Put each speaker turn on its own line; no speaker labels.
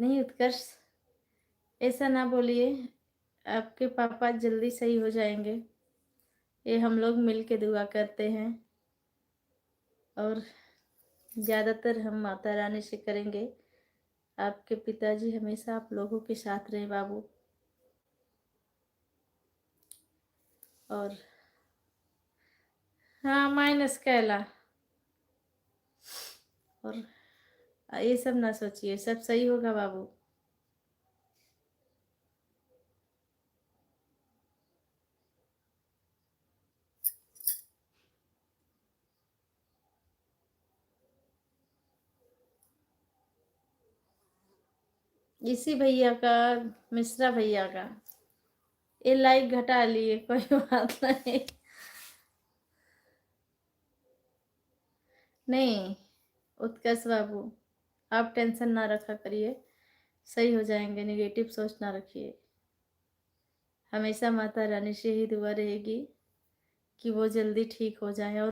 नहीं उत्कर्ष, ऐसा ना बोलिए। आपके पापा जल्दी सही हो जाएंगे। ये हम लोग मिल के दुआ करते हैं और ज़्यादातर हम माता रानी से करेंगे। आपके पिताजी हमेशा आप लोगों के साथ रहे बाबू। और हाँ, माइनस कैला। और ये सब ना सोचिए, सब सही होगा बाबू। इसी भैया का, मिश्रा भैया का। ये लाइक घटा लिए, कोई बात नहीं। नहीं उत्कर्ष बाबू, आप टेंशन ना रखा करिए, सही हो जाएंगे। नेगेटिव सोच ना रखिए। हमेशा माता रानी से ही दुआ रहेगी कि वो जल्दी ठीक हो जाए। और